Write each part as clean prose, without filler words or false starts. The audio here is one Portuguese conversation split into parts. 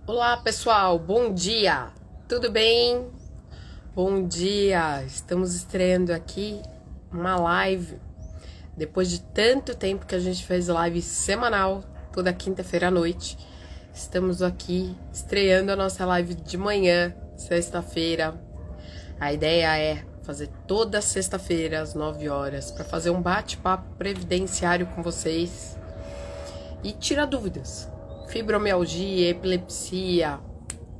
Olá, pessoal, bom dia, tudo bem? Bom dia, estamos estreando aqui uma live. Depois de tanto tempo que a gente fez live semanal, toda quinta-feira à noite, estamos aqui estreando a nossa live de manhã, sexta-feira. A ideia é fazer toda sexta-feira às 9 horas para fazer um bate-papo previdenciário com vocês e tirar dúvidas. Fibromialgia, epilepsia,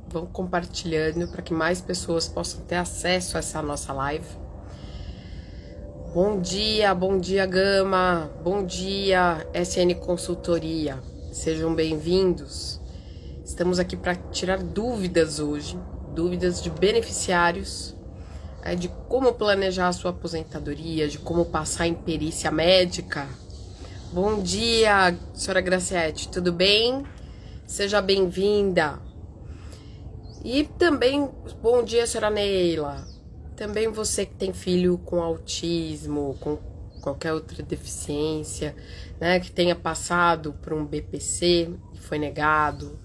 vão compartilhando para que mais pessoas possam ter acesso a essa nossa live. Bom dia Gama, bom dia SN Consultoria, sejam bem-vindos. Estamos aqui para tirar dúvidas hoje, dúvidas de beneficiários, de como planejar a sua aposentadoria, de como passar em perícia médica. Bom dia, senhora Graciete, tudo bem? Seja bem-vinda. E também, bom dia, senhora Neila. Também você que tem filho com autismo, com qualquer outra deficiência, né, que tenha passado por um BPC e foi negado,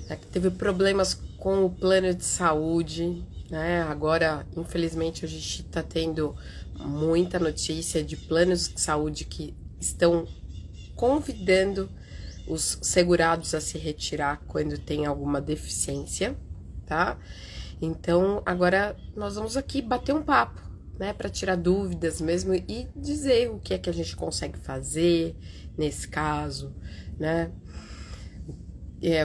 né, que teve problemas com o plano de saúde, né, agora, infelizmente, a gente está tendo muita notícia de planos de saúde que estão convidando os segurados a se retirar quando tem alguma deficiência, tá? Então, agora nós vamos aqui bater um papo, né, para tirar dúvidas mesmo e dizer o que é que a gente consegue fazer nesse caso, né?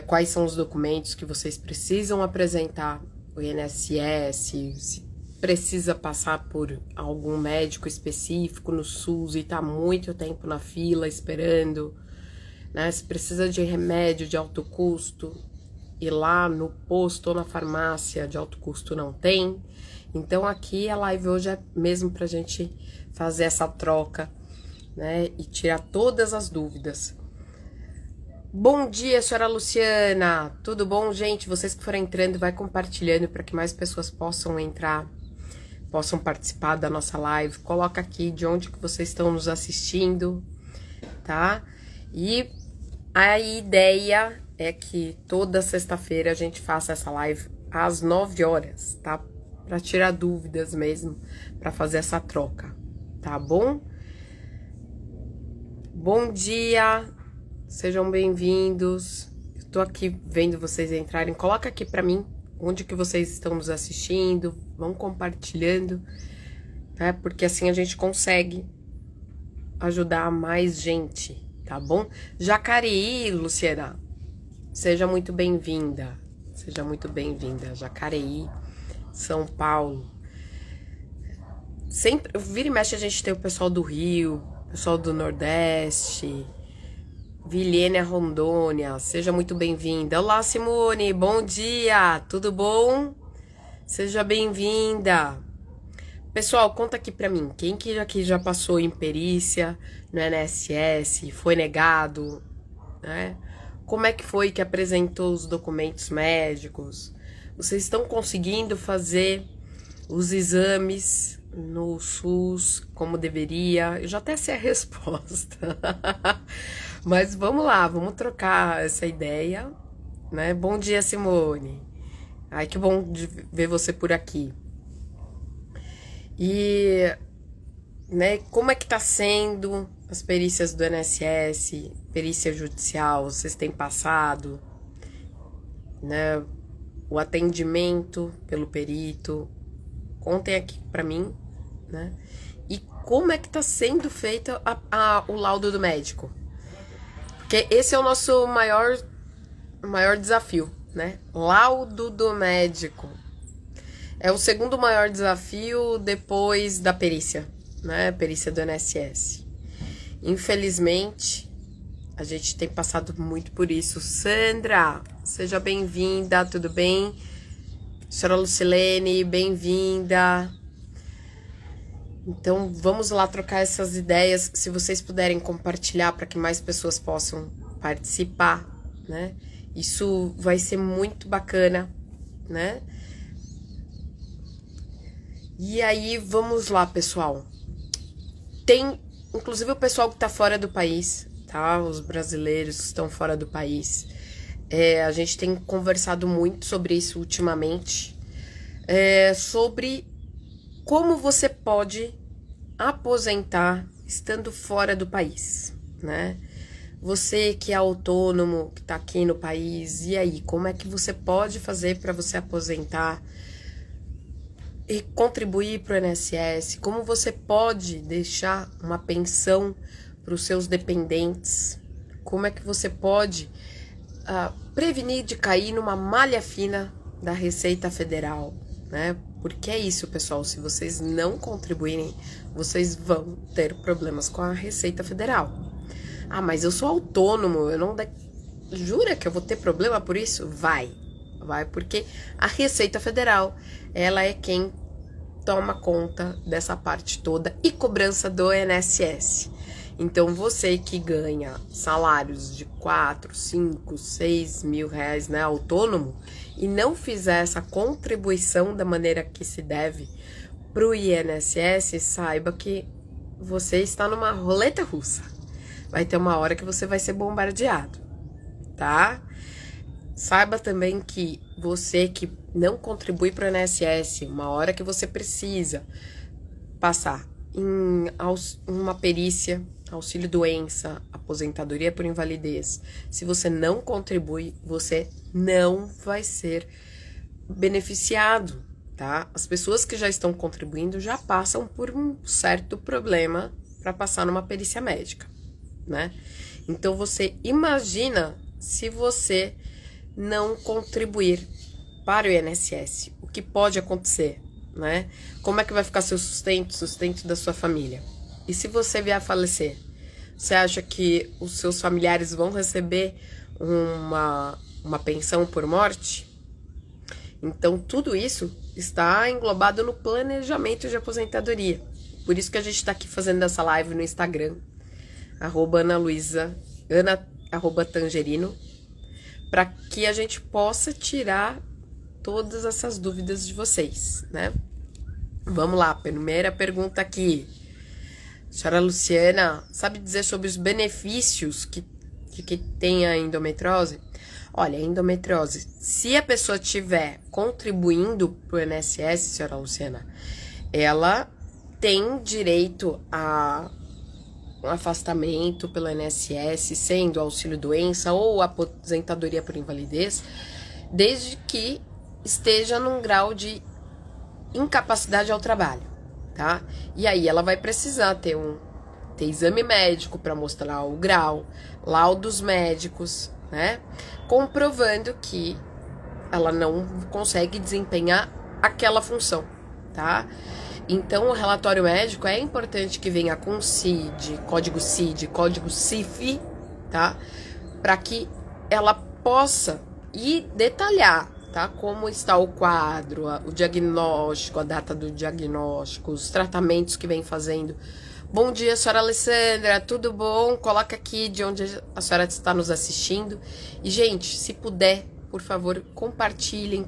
Quais são os documentos que vocês precisam apresentar, o INSS, se precisa passar por algum médico específico no SUS e tá muito tempo na fila esperando, né? Se precisa de remédio de alto custo e lá no posto ou na farmácia de alto custo não tem. Então aqui a live hoje é mesmo pra gente fazer essa troca, né? E tirar todas as dúvidas. Bom dia, senhora Luciana. Tudo bom, gente? Vocês que forem entrando, vai compartilhando para que mais pessoas possam entrar, possam participar da nossa live. Coloca aqui de onde que vocês estão nos assistindo, tá? E a ideia é que toda sexta-feira a gente faça essa live às 9 horas, tá? Para tirar dúvidas mesmo, para fazer essa troca, tá bom? Bom dia, sejam bem-vindos. Eu tô aqui vendo vocês entrarem. Coloca aqui para mim onde que vocês estão nos assistindo, vão compartilhando, né? Porque assim a gente consegue ajudar mais gente, tá bom? Jacareí, Luciana, seja muito bem-vinda. Seja muito bem-vinda. Jacareí, São Paulo. Sempre, vira e mexe, a gente tem o pessoal do Rio, pessoal do Nordeste, Vilhena, Rondônia, seja muito bem-vinda. Olá, Simone, bom dia, tudo bom? Seja bem-vinda. Pessoal, conta aqui pra mim, quem que aqui já passou em perícia no INSS, foi negado, né? Como é que foi que apresentou os documentos médicos? Vocês estão conseguindo fazer os exames no SUS como deveria? Eu já até sei a resposta. Mas vamos lá, vamos trocar essa ideia, né? Bom dia, Simone. Ai, que bom de ver você por aqui. E, né, como é que tá sendo as perícias do INSS, perícia judicial, vocês têm passado, né, o atendimento pelo perito? Contem aqui pra mim, né, e como é que tá sendo feito o laudo do médico? Porque esse é o nosso maior desafio, né, laudo do médico. É o segundo maior desafio depois da perícia, né? Perícia do INSS. Infelizmente, a gente tem passado muito por isso. Sandra, seja bem-vinda, tudo bem? Senhora Lucilene, bem-vinda. Então, vamos lá trocar essas ideias. Se vocês puderem compartilhar para que mais pessoas possam participar, né? Isso vai ser muito bacana, né? E aí, vamos lá, pessoal. Tem, inclusive, o pessoal que tá fora do país, tá? Os brasileiros que estão fora do país. A gente tem conversado muito sobre isso ultimamente, sobre como você pode aposentar estando fora do país, né? Você que é autônomo, que está aqui no país, e aí, como é que você pode fazer para você aposentar e contribuir para o INSS? Como você pode deixar uma pensão para os seus dependentes? Como é que você pode prevenir de cair numa malha fina da Receita Federal, né? Porque é isso, pessoal, se vocês não contribuírem, vocês vão ter problemas com a Receita Federal. Ah, mas eu sou autônomo, eu não... Jura que eu vou ter problema por isso? Vai, porque a Receita Federal, ela é quem toma conta dessa parte toda e cobrança do INSS. Então, você que ganha salários de 4, 5, 6 mil reais, né, autônomo, e não fizer essa contribuição da maneira que se deve para o INSS, saiba que você está numa roleta russa. Vai ter uma hora que você vai ser bombardeado, tá? Saiba também que você que não contribui para o INSS, uma hora que você precisa passar em uma perícia, auxílio doença, aposentadoria por invalidez, se você não contribui, você não vai ser beneficiado, tá? As pessoas que já estão contribuindo já passam por um certo problema para passar numa perícia médica, né? Então você imagina se você não contribuir para o INSS, o que pode acontecer, né? Como é que vai ficar seu sustento da sua família? E se você vier a falecer, você acha que os seus familiares vão receber uma pensão por morte? Então, tudo isso está englobado no planejamento de aposentadoria. Por isso que a gente está aqui fazendo essa live no Instagram, @Tangerino, para que a gente possa tirar todas essas dúvidas de vocês, né? Vamos lá, primeira pergunta aqui. Senhora Luciana, sabe dizer sobre os benefícios que tem a endometriose? Olha, a endometriose, se a pessoa estiver contribuindo para o INSS, senhora Luciana, ela tem direito a um afastamento pelo INSS, sendo auxílio doença ou aposentadoria por invalidez, desde que esteja num grau de incapacidade ao trabalho, tá? E aí ela vai precisar ter exame médico para mostrar o grau, laudos médicos, né? Comprovando que ela não consegue desempenhar aquela função, tá? Então, o relatório médico é importante que venha com CID, código CIF, tá? Para que ela possa ir detalhar, tá? Como está o quadro, o diagnóstico, a data do diagnóstico, os tratamentos que vem fazendo. Bom dia, senhora Alessandra, tudo bom? Coloca aqui de onde a senhora está nos assistindo. E, gente, se puder, por favor, compartilhem,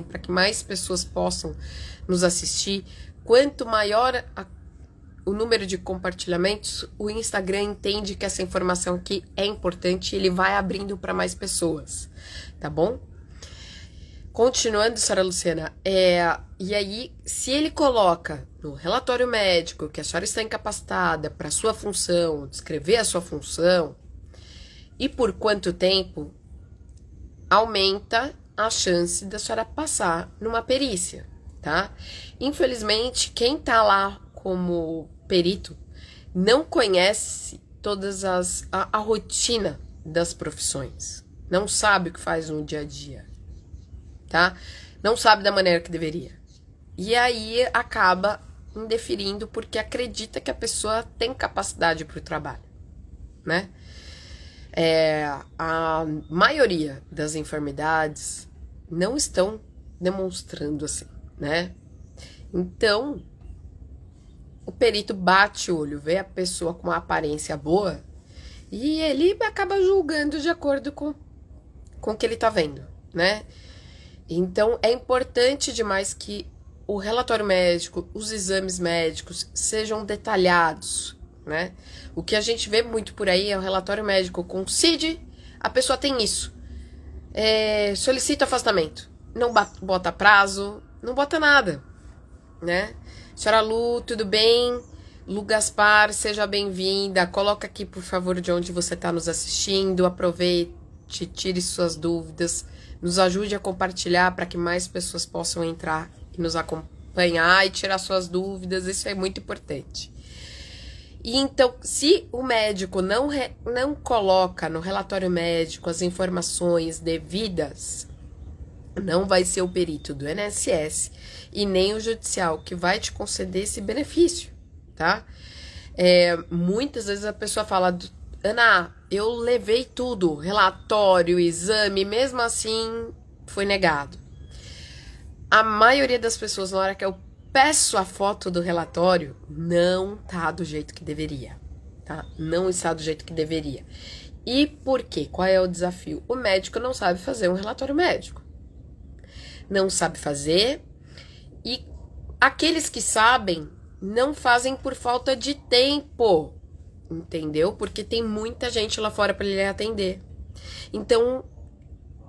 para que mais pessoas possam nos assistir. Quanto maior o número de compartilhamentos, o Instagram entende que essa informação aqui é importante e ele vai abrindo para mais pessoas, tá bom? Continuando, senhora Luciana, e aí, se ele coloca no relatório médico que a senhora está incapacitada para a sua função, descrever a sua função, e por quanto tempo, aumenta a chance da senhora passar numa perícia, tá? Infelizmente, quem tá lá como perito não conhece todas a rotina das profissões, não sabe o que faz no dia a dia, tá? Não sabe da maneira que deveria. E aí acaba indeferindo porque acredita que a pessoa tem capacidade para o trabalho, né? A maioria das enfermidades não estão demonstrando assim, né? Então, o perito bate o olho, vê a pessoa com uma aparência boa e ele acaba julgando de acordo com o que ele tá vendo, né? Então, é importante demais que o relatório médico, os exames médicos sejam detalhados, né? O que a gente vê muito por aí é o relatório médico com CID, a pessoa tem isso. Solicita afastamento. Não bota prazo, não bota nada, né? Senhora Lu, tudo bem? Lu Gaspar, seja bem-vinda. Coloca aqui, por favor, de onde você está nos assistindo. Aproveite, tire suas dúvidas. Nos ajude a compartilhar para que mais pessoas possam entrar e nos acompanhar e tirar suas dúvidas. Isso é muito importante. E então, se o médico não coloca no relatório médico as informações devidas, não vai ser o perito do INSS e nem o judicial que vai te conceder esse benefício, tá? Muitas vezes a pessoa fala, Ana, eu levei tudo, relatório, exame, mesmo assim foi negado. A maioria das pessoas, na hora que eu peço a foto do relatório, não tá do jeito que deveria, tá? Não está do jeito que deveria. E por quê? Qual é o desafio? O médico não sabe fazer um relatório médico. Não sabe fazer, e aqueles que sabem não fazem por falta de tempo, entendeu? Porque tem muita gente lá fora para ele atender. Então,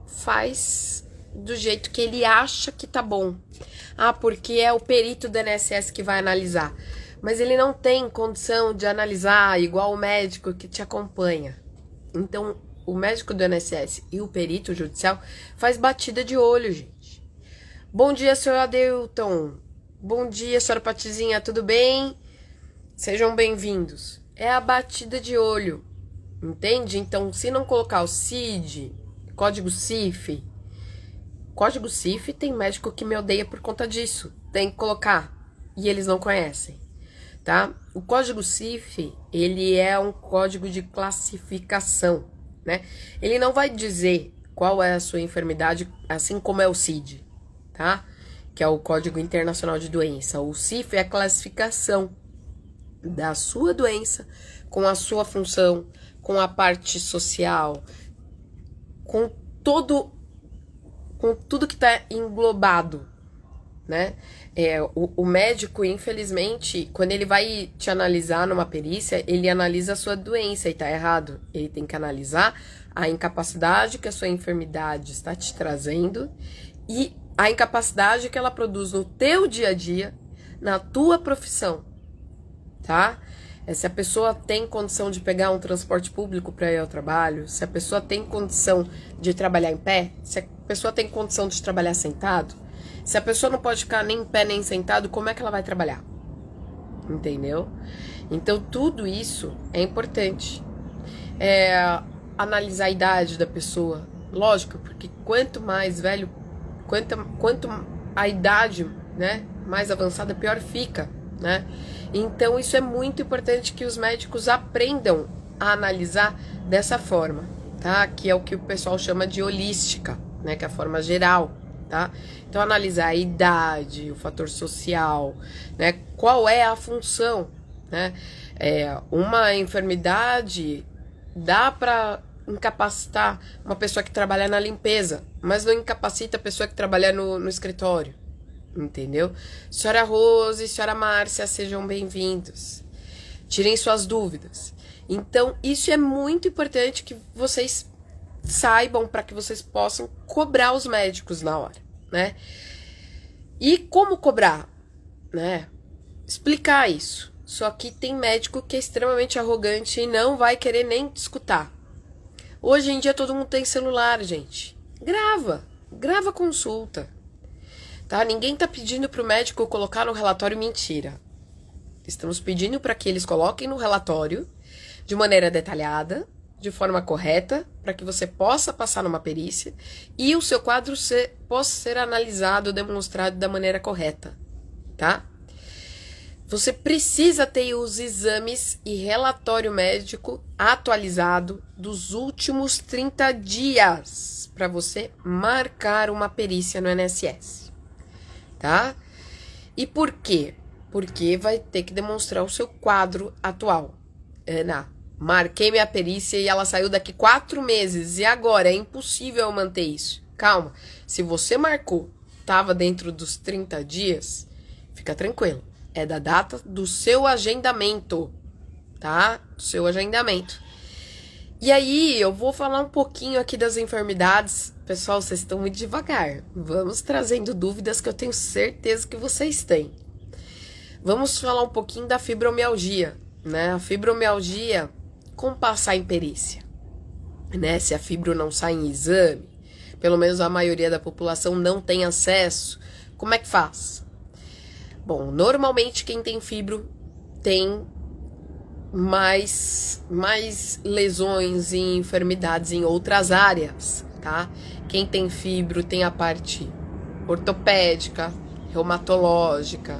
faz do jeito que ele acha que tá bom. Porque é o perito do INSS que vai analisar. Mas ele não tem condição de analisar igual o médico que te acompanha. Então, o médico do INSS e o perito judicial faz batida de olho, gente. Bom dia, senhor Adeilton. Bom dia, senhora Patizinha, tudo bem? Sejam bem-vindos. É a batida de olho, entende? Então, se não colocar o CID, código CIF, tem médico que me odeia por conta disso. Tem que colocar. E eles não conhecem, tá? O código CIF, ele é um código de classificação, né? Ele não vai dizer qual é a sua enfermidade, assim como é o CID, tá? Que é o Código Internacional de Doença. O CIF é a classificação da sua doença com a sua função, com a parte social, com tudo que está englobado, né? O médico, infelizmente, quando ele vai te analisar numa perícia, ele analisa a sua doença e tá errado. Ele tem que analisar a incapacidade que a sua enfermidade está te trazendo e a incapacidade que ela produz no teu dia a dia, na tua profissão, tá? Se a pessoa tem condição de pegar um transporte público para ir ao trabalho, se a pessoa tem condição de trabalhar em pé, se a pessoa tem condição de trabalhar sentado, se a pessoa não pode ficar nem em pé nem sentado, como é que ela vai trabalhar? Entendeu? Então, tudo isso é importante. Analisar a idade da pessoa, lógico, porque quanto mais velho, quanto a idade, né, mais avançada, pior fica, né? Então, isso é muito importante que os médicos aprendam a analisar dessa forma, tá? Que é o que o pessoal chama de holística, né? Que é a forma geral, tá? Então, analisar a idade, o fator social, né? Qual é a função, né? Uma enfermidade dá para incapacitar uma pessoa que trabalha na limpeza, mas não incapacita a pessoa que trabalha no escritório. Entendeu? Senhora Rose, senhora Márcia, sejam bem-vindos. Tirem suas dúvidas. Então, isso é muito importante que vocês saibam para que vocês possam cobrar os médicos na hora, né? E como cobrar, né? Explicar isso. Só que tem médico que é extremamente arrogante e não vai querer nem te escutar. Hoje em dia todo mundo tem celular, gente. Grava a consulta. Tá? Ninguém tá pedindo pro médico colocar no relatório mentira. Estamos pedindo para que eles coloquem no relatório de maneira detalhada, de forma correta, para que você possa passar numa perícia e o seu quadro possa ser analisado, demonstrado da maneira correta, tá? Você precisa ter os exames e relatório médico atualizado dos últimos 30 dias para você marcar uma perícia no INSS. Tá? E por quê? Porque vai ter que demonstrar o seu quadro atual. Ana, marquei minha perícia e ela saiu daqui 4 meses. E agora? É impossível eu manter isso. Calma. Se você marcou, estava dentro dos 30 dias, fica tranquilo. É da data do seu agendamento. Tá? Do seu agendamento. E aí, eu vou falar um pouquinho aqui das enfermidades. Pessoal, vocês estão muito devagar. Vamos trazendo dúvidas que eu tenho certeza que vocês têm. Vamos falar um pouquinho da fibromialgia, né? A fibromialgia, como passar em perícia, né? Se a fibro não sai em exame, pelo menos a maioria da população não tem acesso, como é que faz? Bom, normalmente quem tem fibro tem mais lesões e enfermidades em outras áreas, tá? Quem tem fibro tem a parte ortopédica, reumatológica,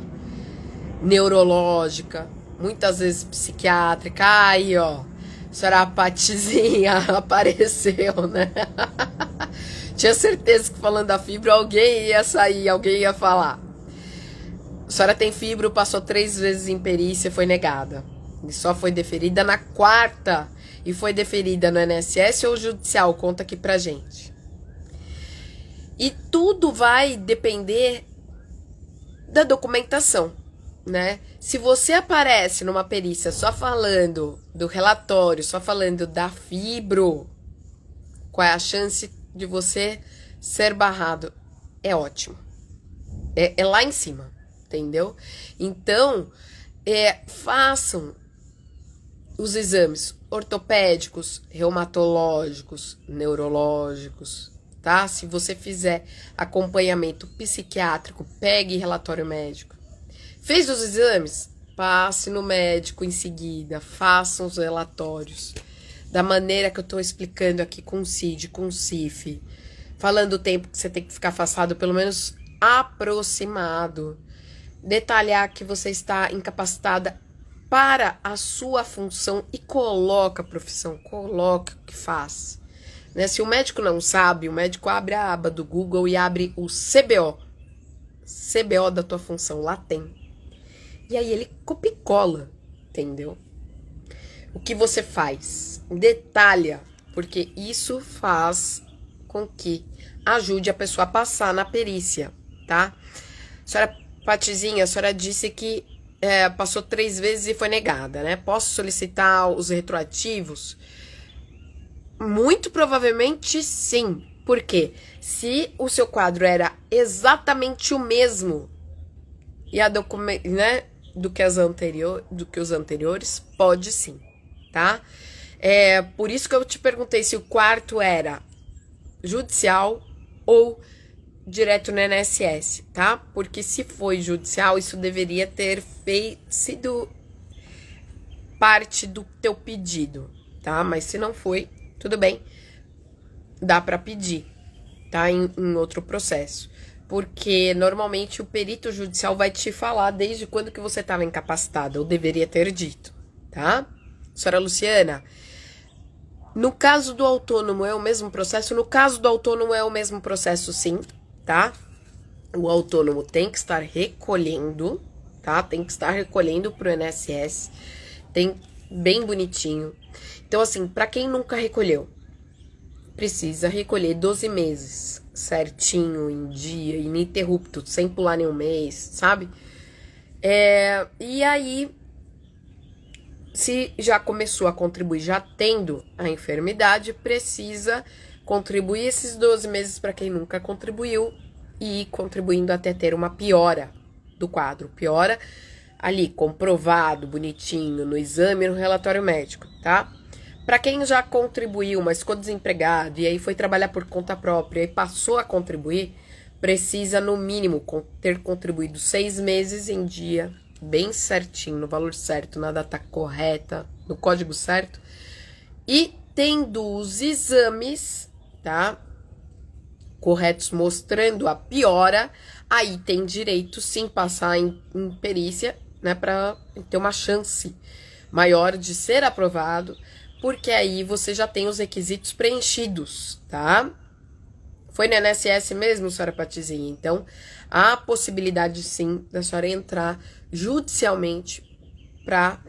neurológica, muitas vezes psiquiátrica. Aí, ó, a senhora Patizinha apareceu, né? Tinha certeza que falando da fibro alguém ia sair, alguém ia falar. A senhora tem fibro, passou 3 vezes em perícia, foi negada. E só foi deferida na 4ª. E foi deferida no INSS ou judicial? Conta aqui pra gente. E tudo vai depender da documentação, né? Se você aparece numa perícia só falando do relatório, só falando da fibro, qual é a chance de você ser barrado? É ótimo. É lá em cima, entendeu? Então, façam os exames ortopédicos, reumatológicos, neurológicos, tá? Se você fizer acompanhamento psiquiátrico, pegue relatório médico. Fez os exames? Passe no médico em seguida, façam os relatórios. Da maneira que eu tô explicando aqui com o CID, com o CIF, falando o tempo que você tem que ficar afastado, pelo menos aproximado. Detalhar que você está incapacitada para a sua função e coloca a profissão, coloca o que faz. Né? Se o médico não sabe, o médico abre a aba do Google e abre o CBO. CBO da tua função, lá tem. E aí ele copia e cola, entendeu? O que você faz? Detalha, porque isso faz com que ajude a pessoa a passar na perícia, tá? Senhora Patizinha, a senhora disse que passou 3 vezes e foi negada, né? Posso solicitar os retroativos? Muito provavelmente sim. Por quê? Se o seu quadro era exatamente o mesmo e né, do que os anteriores, pode sim, tá? Por isso que eu te perguntei se o quarto era judicial ou direto no INSS, tá? Porque se foi judicial, isso deveria ter sido parte do teu pedido, tá? Mas se não foi, tudo bem, dá pra pedir, tá? Em outro processo. Porque normalmente o perito judicial vai te falar desde quando que você estava incapacitada, ou deveria ter dito, tá? Senhora Luciana, no caso do autônomo é o mesmo processo? No caso do autônomo é o mesmo processo, sim, tá? O autônomo tem que estar recolhendo, tá? Tem que estar recolhendo pro INSS, tem bem bonitinho. Então, assim, pra quem nunca recolheu, precisa recolher 12 meses, certinho, em dia, ininterrupto, sem pular nenhum mês, sabe? E aí, se já começou a contribuir, já tendo a enfermidade, precisa contribuir esses 12 meses para quem nunca contribuiu e ir contribuindo até ter uma piora do quadro. Piora ali, comprovado, bonitinho, no exame, no relatório médico, tá? Para quem já contribuiu, mas ficou desempregado e aí foi trabalhar por conta própria e passou a contribuir, precisa no mínimo ter contribuído 6 meses em dia, bem certinho, no valor certo, na data correta, no código certo, e tendo os exames, tá, corretos, mostrando a piora, aí tem direito sim passar em perícia, né, para ter uma chance maior de ser aprovado, porque aí você já tem os requisitos preenchidos, tá? Foi no INSS mesmo, senhora Patizinha? Então, há a possibilidade sim da senhora entrar judicialmente para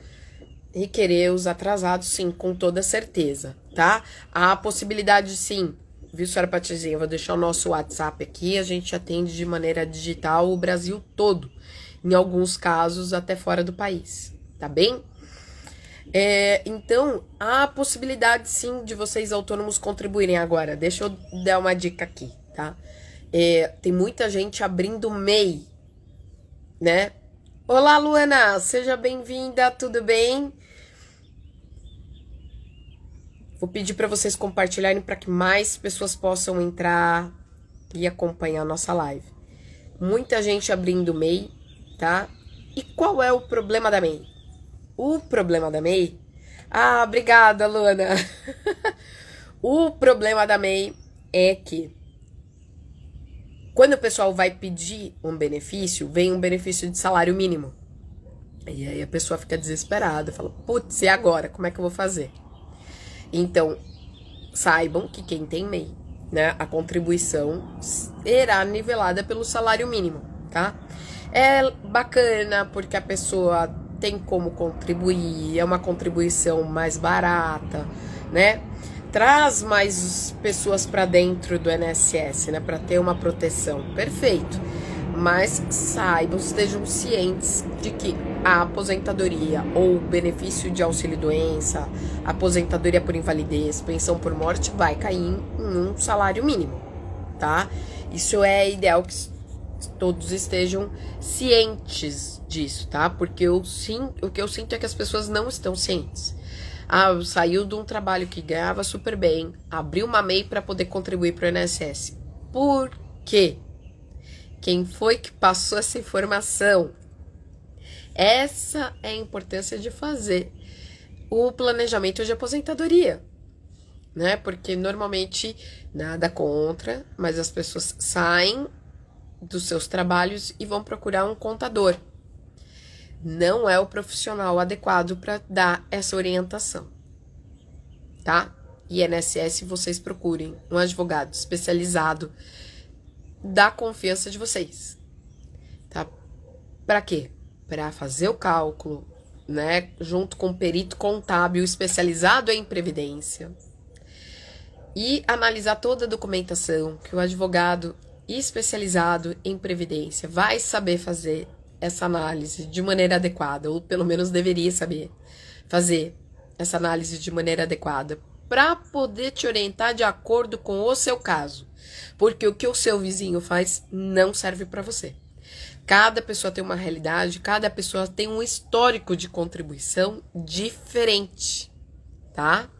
requerer os atrasados, sim, com toda certeza, tá? Há a possibilidade sim, viu, senhora Patizinha? Eu vou deixar o nosso WhatsApp aqui, a gente atende de maneira digital o Brasil todo, em alguns casos até fora do país, tá bem? Então, há a possibilidade sim de vocês autônomos contribuírem agora. Deixa eu dar uma dica aqui, tá? Tem muita gente abrindo MEI, né? Olá, Luana, seja bem-vinda, tudo bem? Vou pedir para vocês compartilharem para que mais pessoas possam entrar e acompanhar a nossa live. Muita gente abrindo MEI, tá? E qual é o problema da MEI? O problema da MEI... Ah, obrigada, Luana. O problema da MEI é que quando o pessoal vai pedir um benefício, vem um benefício de salário mínimo. E aí a pessoa fica desesperada, fala, putz, e agora? Como é que eu vou fazer? Então, saibam que quem tem MEI, né, a contribuição será nivelada pelo salário mínimo, tá? É bacana porque a pessoa tem como contribuir, é uma contribuição mais barata, né? Traz mais pessoas para dentro do INSS, né, para ter uma proteção. Perfeito. Mas saibam, estejam cientes de que a aposentadoria ou benefício de auxílio-doença, aposentadoria por invalidez, pensão por morte, vai cair em um salário mínimo, tá? Isso é ideal que todos estejam cientes disso, tá? Porque o que eu sinto é que as pessoas não estão cientes. Ah, saiu de um trabalho que ganhava super bem, abriu uma MEI para poder contribuir para o INSS. Por quê? Quem foi que passou essa informação? Essa é a importância de fazer o planejamento de aposentadoria, né? Porque normalmente nada contra, mas as pessoas saem dos seus trabalhos e vão procurar um contador. Não é o profissional adequado para dar essa orientação, tá? INSS, vocês procurem um advogado especializado da confiança de vocês, tá? Para quê? Para fazer o cálculo, né? Junto com um perito contábil especializado em previdência e analisar toda a documentação que o advogado especializado em previdência vai saber fazer essa análise de maneira adequada, ou pelo menos deveria saber fazer essa análise de maneira adequada, para poder te orientar de acordo com o seu caso. Porque o que o seu vizinho faz não serve para você. Cada pessoa tem uma realidade, cada pessoa tem um histórico de contribuição diferente, tá?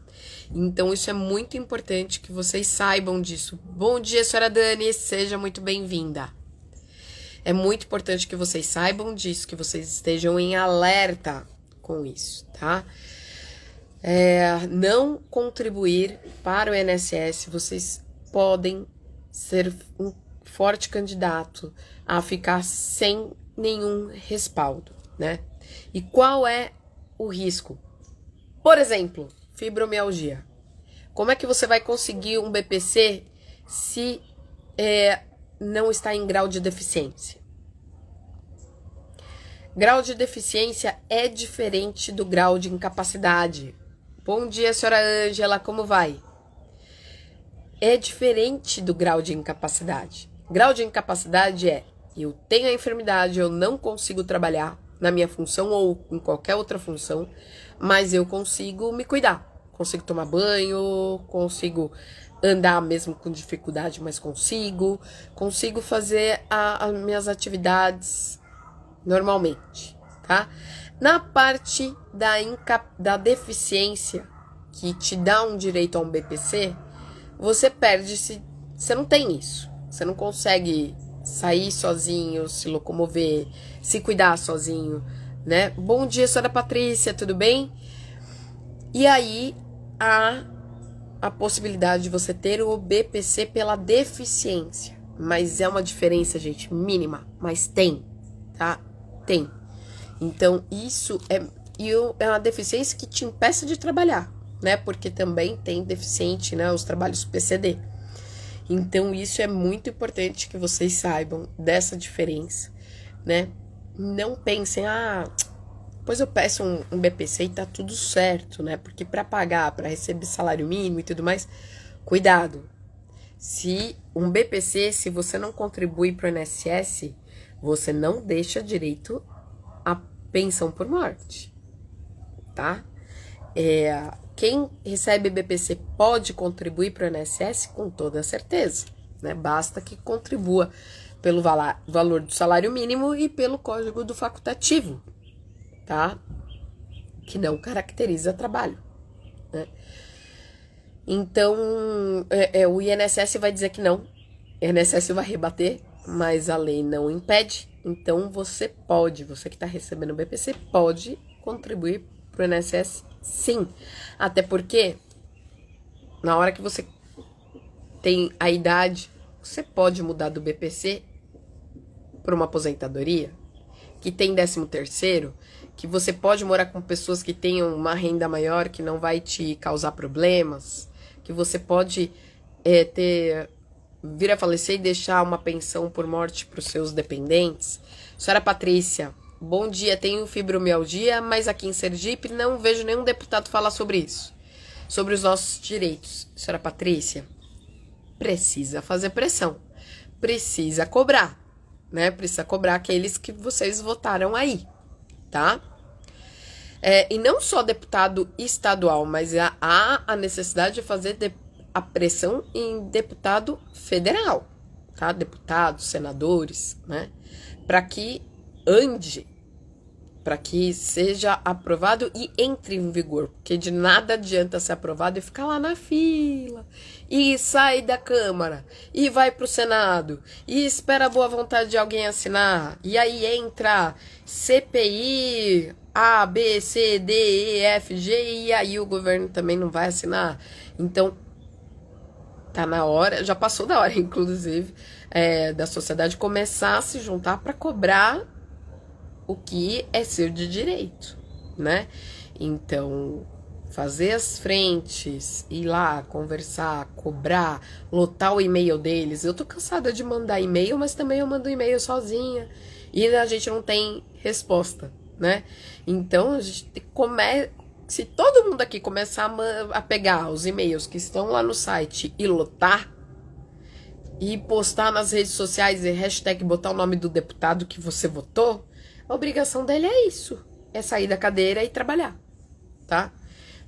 Então, isso é muito importante que vocês saibam disso. Bom dia, senhora Dani, seja muito bem-vinda. É muito importante que vocês saibam disso, que vocês estejam em alerta com isso, tá? Não contribuir para o INSS, vocês podem ser um forte candidato a ficar sem nenhum respaldo, né? E qual é o risco? Por exemplo, fibromialgia. Como é que você vai conseguir um BPC se não está em grau de deficiência? Grau de deficiência é diferente do grau de incapacidade. Bom dia, senhora Ângela, como vai? É diferente do grau de incapacidade. Grau de incapacidade é: eu tenho a enfermidade, eu não consigo trabalhar na minha função ou em qualquer outra função, mas eu consigo me cuidar. Consigo tomar banho, consigo andar mesmo com dificuldade, mas consigo fazer as minhas atividades normalmente, tá? Na parte da deficiência, que te dá um direito a um BPC, você perde se você não tem isso. Você não consegue sair sozinho, se locomover, se cuidar sozinho, né? Bom dia, senhora Patrícia, tudo bem? E aí, há a possibilidade de você ter o BPC pela deficiência. Mas é uma diferença, gente, mínima. Mas tem, tá? Tem. Então, isso é uma deficiência que te impeça de trabalhar, né? Porque também tem deficiente, né? Os trabalhos PCD. Então, isso é muito importante que vocês saibam dessa diferença, né? Não pensem, pois eu peço um BPC e tá tudo certo, né? Porque para pagar, para receber salário mínimo e tudo mais, cuidado. Se um BPC, se você não contribui para o INSS, você não deixa direito à pensão por morte, tá? Quem recebe BPC pode contribuir para o INSS? Com toda certeza, né? Basta que contribua pelo valor do salário mínimo e pelo código do facultativo, tá? Que não caracteriza trabalho, né? Então, o INSS vai dizer que não. O INSS vai rebater, mas a lei não impede. Então, você que está recebendo o BPC, pode contribuir para o INSS, sim. Até porque, na hora que você tem a idade, você pode mudar do BPC para uma aposentadoria, que tem 13º, que você pode morar com pessoas que tenham uma renda maior, que não vai te causar problemas, que você pode vir a falecer e deixar uma pensão por morte para os seus dependentes. Senhora Patrícia, bom dia, tenho fibromialgia, mas aqui em Sergipe não vejo nenhum deputado falar sobre isso, sobre os nossos direitos. Senhora Patrícia, precisa fazer pressão, precisa cobrar, né? Precisa cobrar aqueles que vocês votaram aí, tá? E não só deputado estadual, mas há a necessidade de fazer a pressão em deputado federal, tá? Deputados, senadores, né? Para que ande, para que seja aprovado e entre em vigor, porque de nada adianta ser aprovado e ficar lá na fila, e sai da Câmara, e vai pro Senado, e espera a boa vontade de alguém assinar, e aí entra CPI, A, B, C, D, E, F, G, e aí o governo também não vai assinar. Então, tá na hora, já passou da hora, inclusive, da sociedade começar a se juntar para cobrar o que é seu de direito, né? Então, fazer as frentes, ir lá, conversar, cobrar, lotar o e-mail deles. Eu tô cansada de mandar e-mail, mas também eu mando e-mail sozinha e a gente não tem resposta, né? Então, a gente se todo mundo aqui começar a pegar os e-mails que estão lá no site e lotar, e postar nas redes sociais e hashtag botar o nome do deputado que você votou, a obrigação dele é isso, é sair da cadeira e trabalhar, tá?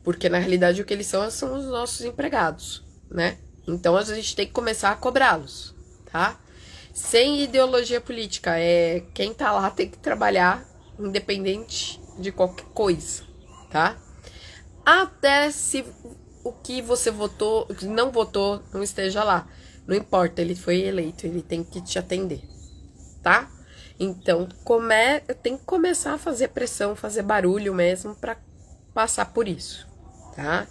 Porque na realidade o que eles são os nossos empregados, né? Então a gente tem que começar a cobrá-los, tá? Sem ideologia política, quem tá lá tem que trabalhar independente de qualquer coisa, tá? Até se o que você votou, não votou, não esteja lá. Não importa, ele foi eleito, ele tem que te atender, tá? Então, tem que começar a fazer pressão, fazer barulho mesmo para passar por isso, tá?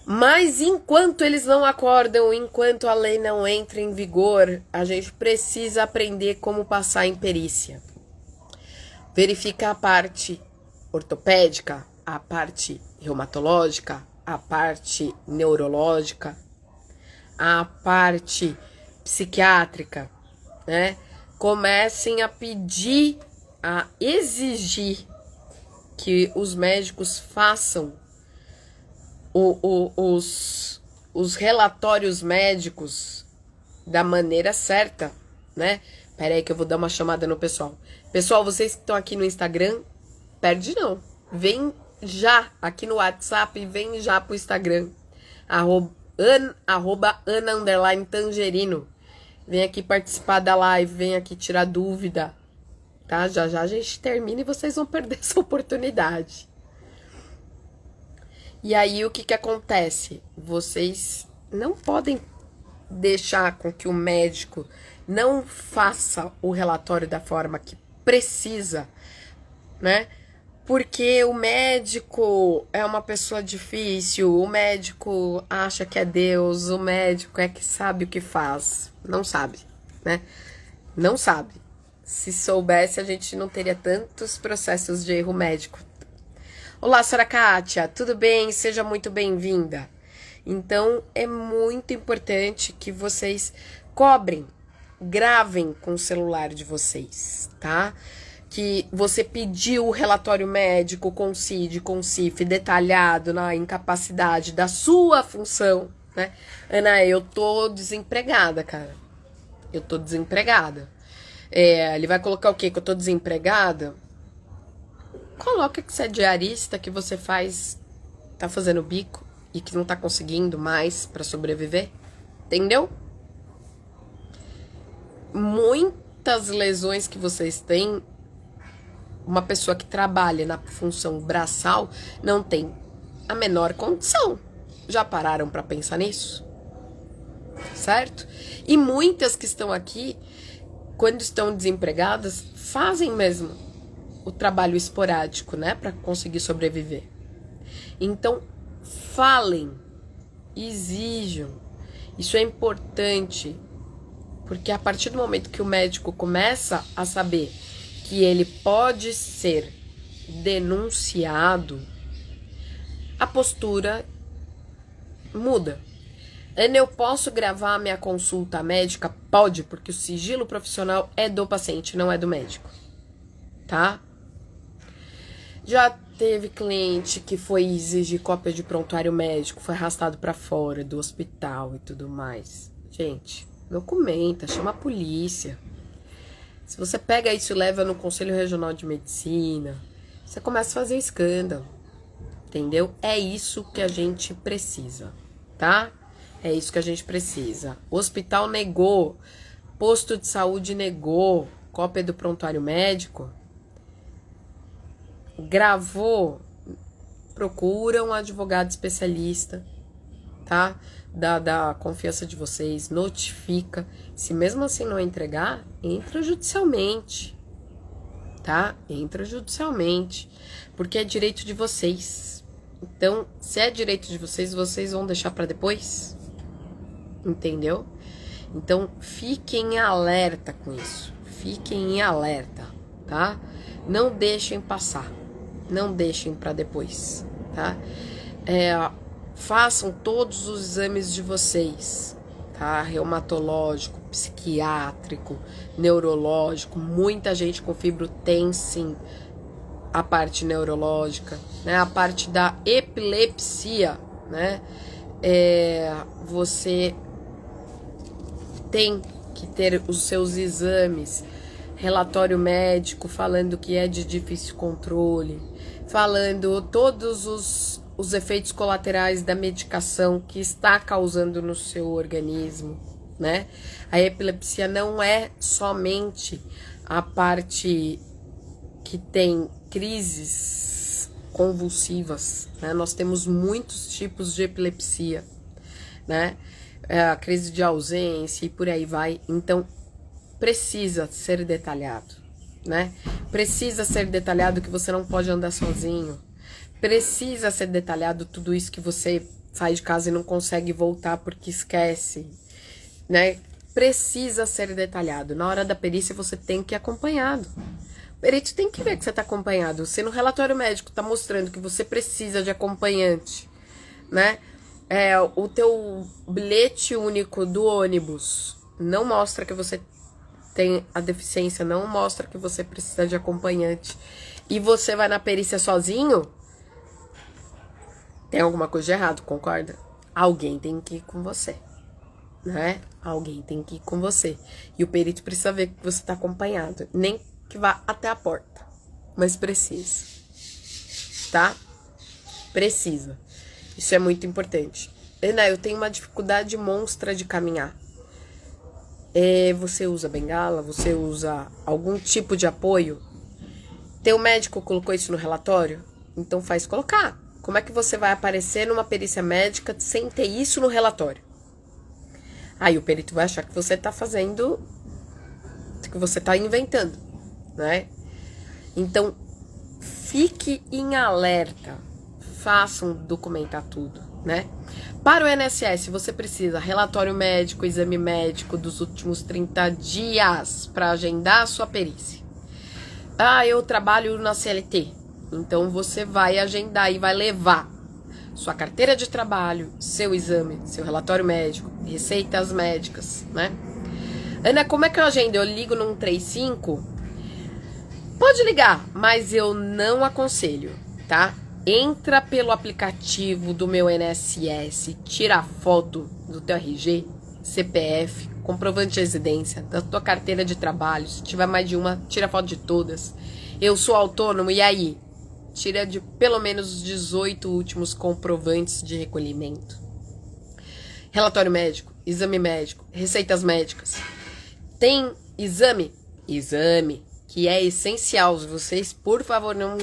Mas enquanto eles não acordam, enquanto a lei não entra em vigor, a gente precisa aprender como passar em perícia. Verifica a parte ortopédica, a parte reumatológica, a parte neurológica, a parte psiquiátrica, né? Comecem a pedir, a exigir que os médicos façam os relatórios médicos da maneira certa, né? Pera aí que eu vou dar uma chamada no pessoal. Pessoal, vocês que estão aqui no Instagram, perde não. Vem já aqui no WhatsApp e vem já pro Instagram. @Ana_Tangerino. Vem aqui participar da live, vem aqui tirar dúvida, tá? Já já a gente termina e vocês vão perder essa oportunidade. E aí o que acontece? Vocês não podem deixar com que o médico não faça o relatório da forma que precisa, né? Porque o médico é uma pessoa difícil, o médico acha que é Deus, o médico é que sabe o que faz. Não sabe, né? Não sabe. Se soubesse, a gente não teria tantos processos de erro médico. Olá, senhora Kátia, tudo bem? Seja muito bem-vinda. Então, é muito importante que vocês gravem com o celular de vocês, tá? Que você pediu o relatório médico com CID, com CIF, detalhado na incapacidade da sua função, né? Ana, eu tô desempregada, cara. Eu tô desempregada. Ele vai colocar o quê? Que eu tô desempregada? Coloca que você é diarista, que você faz tá fazendo bico e que não tá conseguindo mais pra sobreviver, entendeu? Muitas lesões que vocês têm, uma pessoa que trabalha na função braçal não tem a menor condição. Já pararam pra pensar nisso? Certo? E muitas que estão aqui, quando estão desempregadas, fazem mesmo o trabalho esporádico, né, para conseguir sobreviver. Então, falem, exijam. Isso é importante, porque a partir do momento que o médico começa a saber que ele pode ser denunciado, a postura muda. Ana, eu posso gravar minha consulta médica? Pode, porque o sigilo profissional é do paciente, não é do médico, tá? Já teve cliente que foi exigir cópia de prontuário médico, foi arrastado pra fora do hospital e tudo mais. Gente, documenta, chama a polícia. Se você pega isso e leva no Conselho Regional de Medicina, você começa a fazer escândalo, entendeu? É isso que a gente precisa, tá? É isso que a gente precisa. O hospital negou, posto de saúde negou cópia do prontuário médico, gravou, procura um advogado especialista, tá? Da confiança de vocês, notifica. Se mesmo assim não entregar, entra judicialmente, tá? Entra judicialmente, porque é direito de vocês. Então, se é direito de vocês, vocês vão deixar pra depois? Entendeu? Então, fiquem em alerta com isso. Fiquem em alerta, tá? Não deixem passar. Não deixem pra depois, tá? Façam todos os exames de vocês, tá? Reumatológico, psiquiátrico, neurológico. Muita gente com fibro tem, sim, a parte neurológica, né? A parte da epilepsia, né? Você tem que ter os seus exames, relatório médico falando que é de difícil controle, falando todos os efeitos colaterais da medicação que está causando no seu organismo, né? A epilepsia não é somente a parte que tem crises convulsivas, né? Nós temos muitos tipos de epilepsia, né? A crise de ausência e por aí vai. Então, precisa ser detalhado, né? Precisa ser detalhado que você não pode andar sozinho. Precisa ser detalhado tudo isso que você sai de casa e não consegue voltar porque esquece, né? Precisa ser detalhado. Na hora da perícia, você tem que ir acompanhado. O perito tem que ver que você está acompanhado. Se no relatório médico está mostrando que você precisa de acompanhante, né? O teu bilhete único do ônibus não mostra que você tem a deficiência, não mostra que você precisa de acompanhante, e você vai na perícia sozinho, tem alguma coisa de errado, concorda? Alguém tem que ir com você, né? Alguém tem que ir com você. E o perito precisa ver que você tá acompanhado. Nem que vá até a porta, mas precisa, tá? Precisa. Isso é muito importante. Ana, eu tenho uma dificuldade monstra de caminhar. Você usa bengala? Você usa algum tipo de apoio? Teu médico colocou isso no relatório? Então faz colocar. Como é que você vai aparecer numa perícia médica sem ter isso no relatório? Aí o perito vai achar que você tá fazendo, que você tá inventando, né? Então, fique em alerta. Façam documentar tudo, né? Para o INSS, você precisa relatório médico, exame médico dos últimos 30 dias para agendar a sua perícia. Eu trabalho na CLT. Então, você vai agendar e vai levar sua carteira de trabalho, seu exame, seu relatório médico, receitas médicas, né? Ana, como é que eu agendo? Eu ligo no 135? Pode ligar, mas eu não aconselho, tá? Entra pelo aplicativo do meu INSS, tira a foto do teu RG, CPF, comprovante de residência, da tua carteira de trabalho. Se tiver mais de uma, tira a foto de todas. Eu sou autônomo, e aí? tira de pelo menos os 18 últimos comprovantes de recolhimento. Relatório médico, exame médico, receitas médicas. Tem exame, que é essencial. Vocês, por favor, não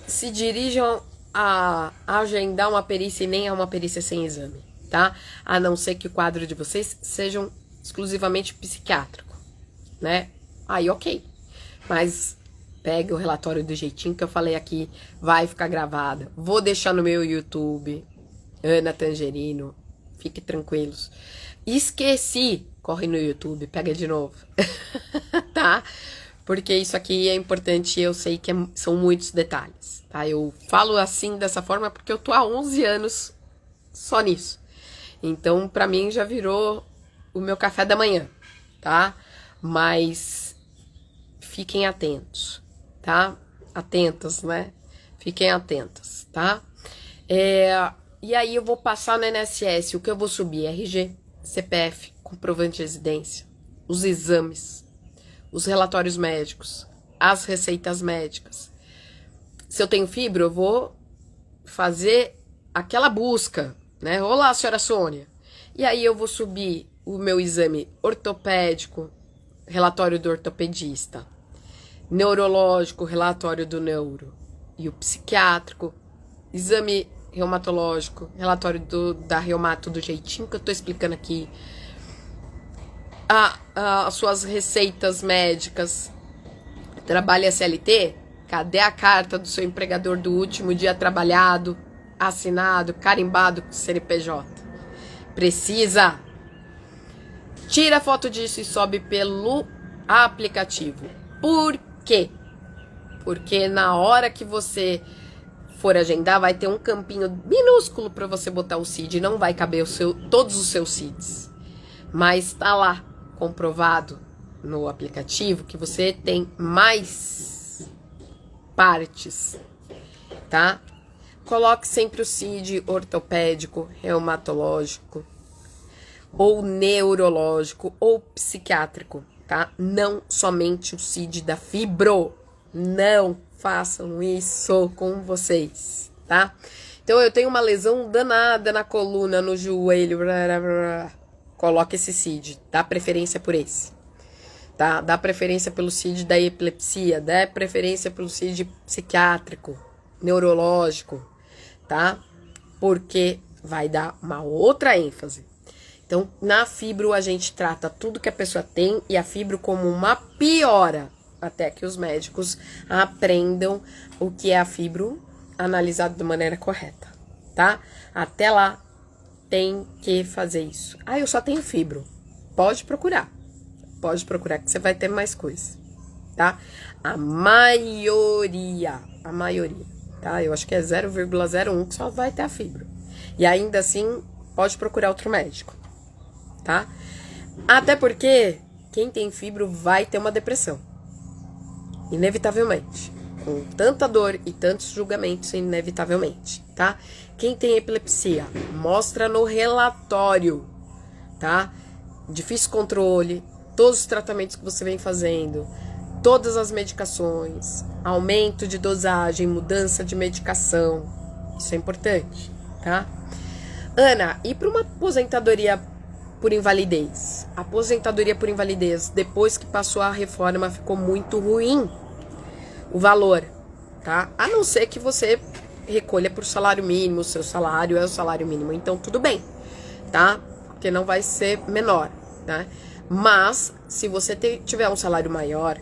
se dirijam a agendar uma perícia e nem a uma perícia sem exame, tá? A não ser que o quadro de vocês sejam exclusivamente psiquiátrico, né? Aí, ok. Mas pega o relatório do jeitinho que eu falei aqui, vai ficar gravada. Vou deixar no meu YouTube, Ana Tangerino, fiquem tranquilos. Esqueci, corre no YouTube, pega de novo, tá? Porque isso aqui é importante e eu sei que são muitos detalhes, tá? Eu falo assim, dessa forma, porque eu tô há 11 anos só nisso. Então, pra mim, já virou o meu café da manhã, tá? Mas fiquem atentos, tá? Atentas, né? Fiquem atentas, tá? E aí eu vou passar no INSS, o que eu vou subir? RG, CPF, comprovante de residência, os exames, os relatórios médicos, as receitas médicas. Se eu tenho fibro, eu vou fazer aquela busca, né? Olá, senhora Sônia. E aí eu vou subir o meu exame ortopédico, relatório do ortopedista, neurológico, relatório do neuro, e o psiquiátrico, exame reumatológico, relatório da reumato do jeitinho que eu tô explicando aqui, as suas receitas médicas. Trabalha CLT? Cadê a carta do seu empregador do último dia trabalhado, assinado, carimbado com CNPJ? Precisa. Tira foto disso e sobe pelo aplicativo. Por quê? Porque na hora que você for agendar, vai ter um campinho minúsculo para você botar o CID. Não vai caber todos os seus CIDs. Mas tá lá, comprovado no aplicativo, que você tem mais partes, tá? Coloque sempre o CID ortopédico, reumatológico, ou neurológico, ou psiquiátrico, tá? Não somente o CID da fibro. Não façam isso com vocês, tá? Então, eu tenho uma lesão danada na coluna, no joelho, coloque esse CID, dá preferência por esse, tá? Dá preferência pelo CID da epilepsia, dá preferência pelo CID psiquiátrico, neurológico, tá? Porque vai dar uma outra ênfase. Então, na fibro, a gente trata tudo que a pessoa tem e a fibro como uma piora, até que os médicos aprendam o que é a fibro analisado de maneira correta, tá? Até lá, tem que fazer isso. Ah, eu só tenho fibro. Pode procurar que você vai ter mais coisa, tá? A maioria, tá? Eu acho que é 0,01 que só vai ter a fibro. E ainda assim, pode procurar outro médico, tá? Até porque quem tem fibro vai ter uma depressão. Inevitavelmente. Com tanta dor e tantos julgamentos, inevitavelmente, tá? Quem tem epilepsia, mostra no relatório, tá? Difícil controle, todos os tratamentos que você vem fazendo, todas as medicações, aumento de dosagem, mudança de medicação. Isso é importante, tá? Ana, e para uma aposentadoria por invalidez? A aposentadoria por invalidez, depois que passou a reforma, ficou muito ruim o valor, tá? A não ser que você recolha por salário mínimo, o seu salário é o salário mínimo, então tudo bem, tá? Porque não vai ser menor, né? Mas, se você tiver um salário maior,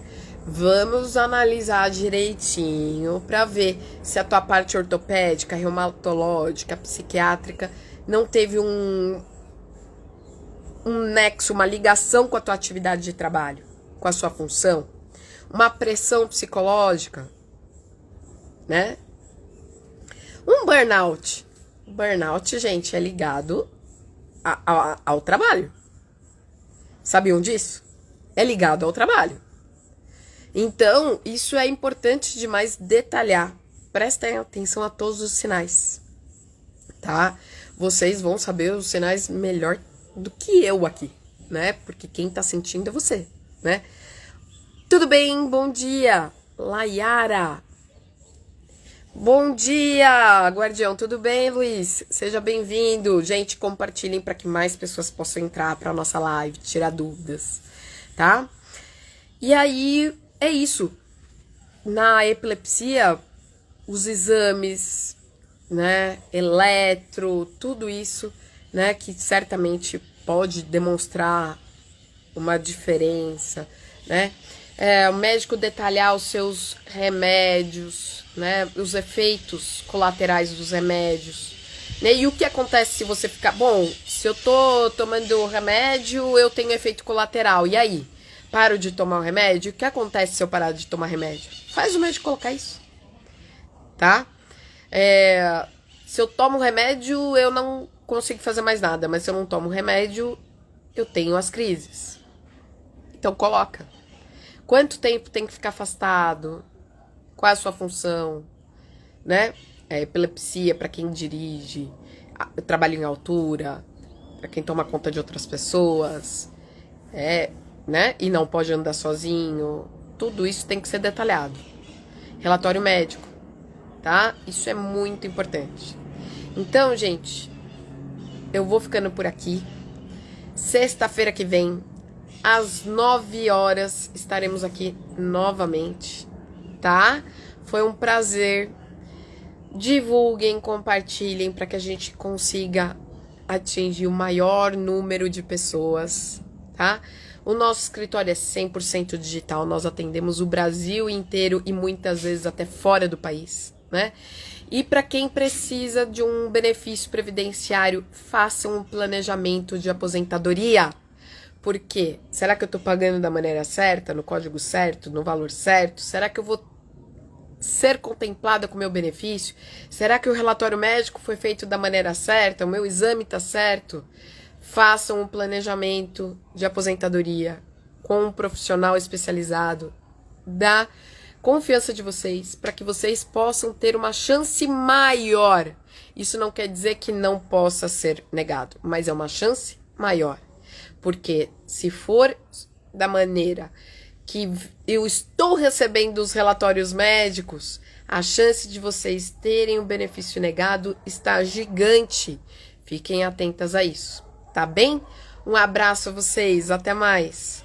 vamos analisar direitinho pra ver se a tua parte ortopédica, reumatológica, psiquiátrica não teve um nexo, uma ligação com a tua atividade de trabalho, com a sua função, uma pressão psicológica, né? Um burnout. Burnout, gente, é ligado ao trabalho. Sabiam disso? É ligado ao trabalho. Então, isso é importante demais detalhar. Prestem atenção a todos os sinais, tá? Vocês vão saber os sinais melhor do que eu aqui, né? Porque quem tá sentindo é você, né? Tudo bem? Bom dia! Layara. Bom dia, guardião, tudo bem, Luiz? Seja bem-vindo. Gente, compartilhem para que mais pessoas possam entrar para nossa live, tirar dúvidas, tá? E aí, é isso. Na epilepsia, os exames, né, eletro, tudo isso, né, que certamente pode demonstrar uma diferença, né? O médico detalhar os seus remédios, né? Os efeitos colaterais dos remédios, né? E o que acontece se você ficar... Bom, se eu tô tomando remédio, eu tenho efeito colateral. E aí? Paro de tomar o remédio? O que acontece se eu parar de tomar remédio? Faz o médico colocar isso, tá? Se eu tomo remédio, eu não consigo fazer mais nada. Mas se eu não tomo remédio, eu tenho as crises. Então coloca. Quanto tempo tem que ficar afastado? Qual é a sua função? Né? Epilepsia para quem dirige, trabalho em altura, para quem toma conta de outras pessoas, né? E não pode andar sozinho. Tudo isso tem que ser detalhado. Relatório médico, tá? Isso é muito importante. Então, gente, eu vou ficando por aqui. Sexta-feira que vem, às 9 horas, estaremos aqui novamente, tá? Foi um prazer. Divulguem, compartilhem para que a gente consiga atingir o maior número de pessoas, tá? O nosso escritório é 100% digital, nós atendemos o Brasil inteiro e muitas vezes até fora do país, né? E para quem precisa de um benefício previdenciário, façam um planejamento de aposentadoria. Por quê? Será que eu tô pagando da maneira certa, no código certo, no valor certo? Será que eu vou ser contemplada com o meu benefício? Será que o relatório médico foi feito da maneira certa? O meu exame tá certo? Façam um planejamento de aposentadoria com um profissional especializado da confiança de vocês, para que vocês possam ter uma chance maior. Isso não quer dizer que não possa ser negado, mas é uma chance maior. Porque se for da maneira que eu estou recebendo os relatórios médicos, a chance de vocês terem o benefício negado está gigante. Fiquem atentas a isso, tá bem? Um abraço a vocês, até mais!